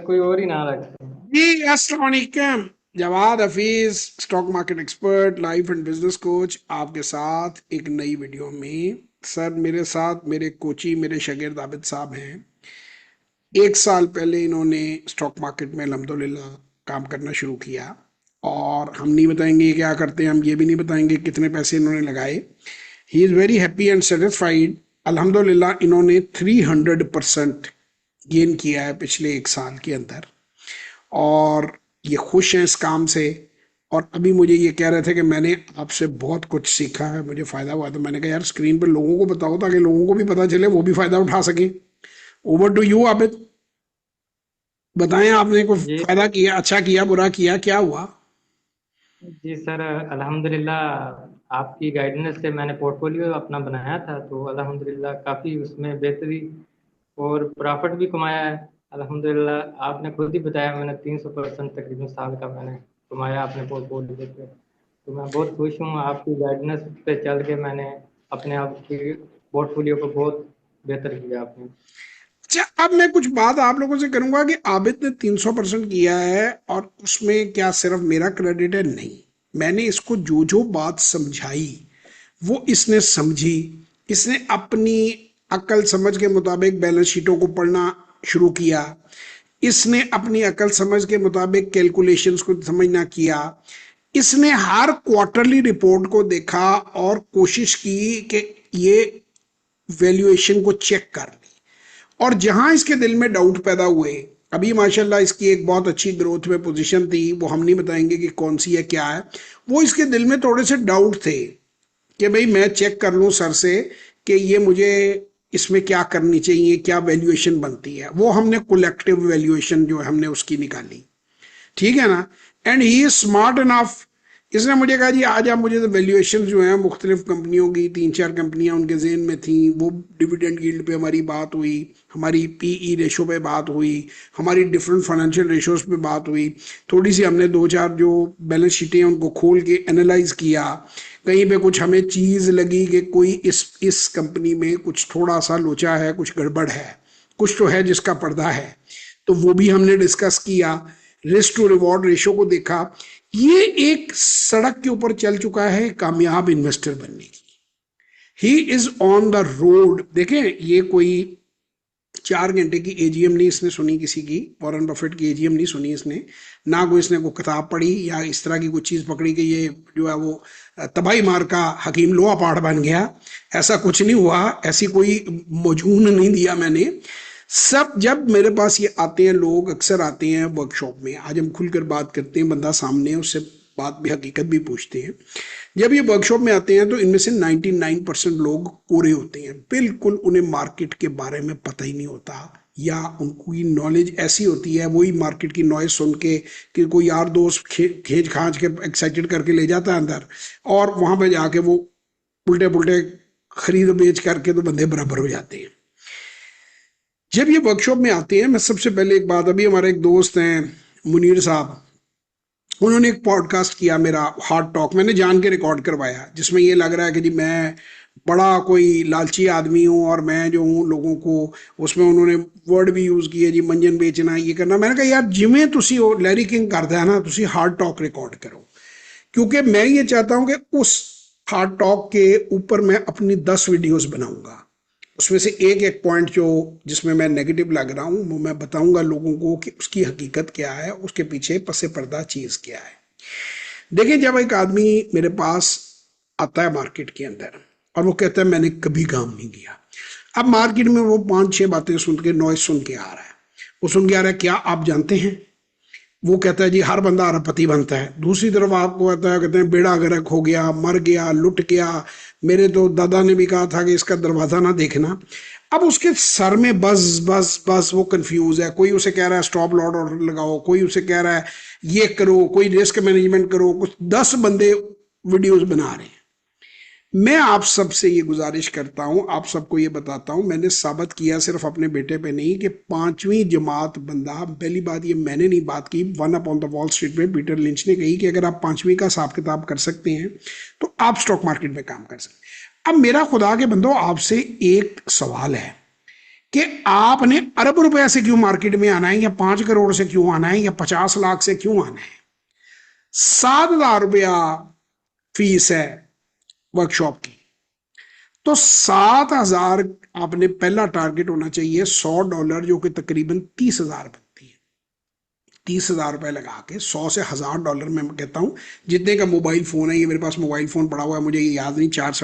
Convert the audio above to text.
कोई और ही नाम रखते हैं। जी अस्सलाम वालेकुम। Jawad Hafeez, stock market expert, life and business coach, आपके साथ एक नई वीडियो में। सर, मेरे साथ मेरे कोची, मेरे शागिर्द आबिद साहब हैं। 1 साल पहले इन्होंने स्टॉक मार्केट में अल्हम्दुलिल्लाह काम करना शुरू किया। और हम नहीं बताएंगे ये क्या करते हैं, हम ये भी नहीं बताएंगे कितने पैसे इन्होंने लगाए। He is very happy and satisfied. अल्हम्दुलिल्लाह इन्होंने 300% गेन किया है पिछले 1 साल के अंदर। और ये खुश हैं इस काम से। और अभी मुझे ये कह रहे थे कि मैंने आपसे बहुत कुछ सीखा है, मुझे फ़ायदा हुआ। तो मैंने कहा यार स्क्रीन पर लोगों को बताओ ताकि लोगों को भी पता चले, वो भी फ़ायदा उठा सकें। Over to you Abid. बताएं, आपने कुछ जी फ़ायदा किया, अच्छा किया, बुरा किया, क्या हुआ? जी सर, अल्हम्दुलिल्लाह आपकी गाइडेंस से मैंने पोर्टफोलियो अपना बनाया था, तो अल्हम्दुलिल्लाह काफ़ी उसमें बेहतरी और प्रॉफिट भी कमाया है। अल्हम्दुलिल्लाह आपने खुद ही बताया, मैंने 300% तकरीबन साल का मैंने कमाया अपने पोर्टफोलियो पे। तो मैं बहुत खुश हूँ, आपकी गाइडेंस पे चल के मैंने अपने आप की पोर्टफोलियो को बहुत बेहतर किया आपने। अच्छा, अब मैं कुछ बात आप लोगों से करूंगा कि आबिद ने 300% किया है और उसमें क्या सिर्फ मेरा क्रेडिट है? नहीं। मैंने इसको जो जो बात समझाई वो इसने समझी। इसने अपनी अक्ल समझ के मुताबिक बैलेंस शीटों को पढ़ना शुरू किया। इसने अपनी अकल समझ के मुताबिक कैलकुलेशंस को समझना किया। इसने हर क्वार्टरली रिपोर्ट को देखा और कोशिश की कि ये वैल्यूएशन को चेक कर ले। और जहां इसके दिल में डाउट पैदा हुए, अभी माशाल्लाह इसकी एक बहुत अच्छी ग्रोथ में पोजीशन थी, वो हम नहीं बताएंगे कि कौन सी है क्या है। वो इसके दिल में थोड़े से डाउट थे कि भाई मैं चेक कर लूं सर से कि ये मुझे इसमें क्या करनी चाहिए, क्या वैल्यूएशन बनती है। वो हमने कलेक्टिव वैल्यूएशन जो है हमने उसकी निकाली। ठीक है ना? And he is smart enough. इसने मुझे कहा जी आज आप मुझे तो वैल्यूएशन जो है मुख्तलिफ कंपनियों की, 3 4 कंपनियां उनके जेन में थी, वो डिविडेंड यील्ड पे हमारी बात हुई, हमारी पीई रेशो पे बात हुई, हमारी डिफरेंट फाइनेंशियल रेशोज पे बात हुई। थोड़ी सी हमने 2 4 जो बैलेंस शीटें हैं उनको खोल के एनालाइज किया। कहीं पे कुछ हमें चीज लगी कि कोई इस कंपनी में कुछ थोड़ा सा लोचा है, कुछ गड़बड़ है, कुछ तो है जिसका पर्दा है। तो वो भी हमने डिस्कस किया। रिस्क टू रिवॉर्ड रेशो को देखा। ये एक सड़क के ऊपर चल चुका है कामयाब इन्वेस्टर बनने की। He is on the road. देखें, ये कोई 4 घंटे की एजीएम नहीं इसने सुनी किसी की, वॉरेन बफेट की एजीएम नहीं सुनी इसने। ना कोई इसने कोई किताब पढ़ी या इस तरह की कोई चीज पकड़ी कि ये जो है वो तबाही मार का हकीम लोहा पहाड़ बन गया। ऐसा कुछ नहीं हुआ, ऐसी कोई मजून नहीं दिया मैंने। सब जब मेरे पास ये आते हैं लोग, अक्सर आते हैं वर्कशॉप में, आज हम खुलकर बात करते हैं, बंदा सामने है उससे बात भी, हकीकत भी पूछते हैं। जब ये वर्कशॉप में आते हैं तो इनमें से 99% लोग कोरे होते हैं, बिल्कुल उन्हें मार्केट के बारे में पता ही नहीं होता। या उनकी नॉलेज ऐसी होती है, वही मार्केट की नॉइज सुन के कि कोई यार दोस्त खींच खांच के एक्साइटेड करके ले जाता है अंदर, और वहां पे जाके वो उल्टे पुल्टे खरीद बेच करके तो बंदे बराबर हो जाते हैं। जब ये वर्कशॉप में आते हैं, मैं सबसे पहले एक बात, अभी हमारे एक दोस्त हैं मुनीर साहब, उन्होंने एक पॉडकास्ट किया मेरा हार्ट टॉक, मैंने जान के रिकॉर्ड करवाया, जिसमें ये लग रहा है कि जी मैं बड़ा कोई लालची आदमी हूँ और मैं जो हूँ लोगों को, उसमें उन्होंने वर्ड भी यूज किए जी मंजन बेचना, ये करना। मैंने कहा यार जिमें तुसी लैरी किंग करता है ना, तुसी हार्ट टॉक रिकॉर्ड करो। क्योंकि मैं ये चाहता हूं कि उस हार्ट टॉक के ऊपर मैं अपनी 10 वीडियोस बनाऊंगा। उसमें से एक एक पॉइंट जो जिसमें मैं नेगेटिव लग रहा हूं वो मैं बताऊंगा लोगों को कि उसकी हकीकत क्या है, उसके पीछे पसे पर्दा चीज क्या है। देखिए, जब एक आदमी मेरे पास आता है मार्केट के अंदर और वो कहता है मैंने कभी काम नहीं किया। अब मार्केट में वो 5 6 बातें सुन के, नॉइज सुन के आ रहा है। वो सुन के आ रहा है, क्या आप जानते हैं? वो कहता है जी हर बंदा अरबपति बनता है। दूसरी तरफ आपको आता है, कहते हैं बेड़ा गर्क हो गया, मर गया, लुट गया, मेरे तो दादा ने भी कहा था कि इसका दरवाजा ना देखना। अब उसके सर में बस बस बस वो कंफ्यूज है। कोई उसे कह रहा है स्टॉप लॉट ऑर्डर लगाओ, कोई उसे कह रहा है ये करो, कोई रिस्क मैनेजमेंट करो, कुछ 10 बंदे वीडियोस बना रहे हैं। मैं आप सबसे ये गुजारिश करता हूं, आप सबको ये बताता हूं, मैंने साबित किया सिर्फ अपने बेटे पे नहीं कि 5वीं जमात बंदा, पहली बात ये मैंने नहीं बात की, one up on the wall street पे पीटर लिंच ने कही कि अगर आप 5वीं का हिसाब किताब कर सकते हैं तो आप स्टॉक मार्केट में काम कर सकते हैं। अब मेरा खुदा के बंदो आपसे एक सवाल है कि आपने अरब रुपए से क्यों मार्केट में आना है, या 5 करोड़ से क्यों आना है, या 50 लाख से क्यों आना है। 7,000 रुपया फीस है वर्कशॉप की। तो 7,000 आपने पहला टारगेट होना चाहिए, $100 जो कि तकरीबन 30,000 बनती है। 30,000 रुपए लगा के 100 से 1,000 डॉलर में मैं कहता हूं जितने का मोबाइल फोन है, ये मेरे पास मोबाइल फोन पड़ा हुआ है, मुझे ये याद नहीं, 4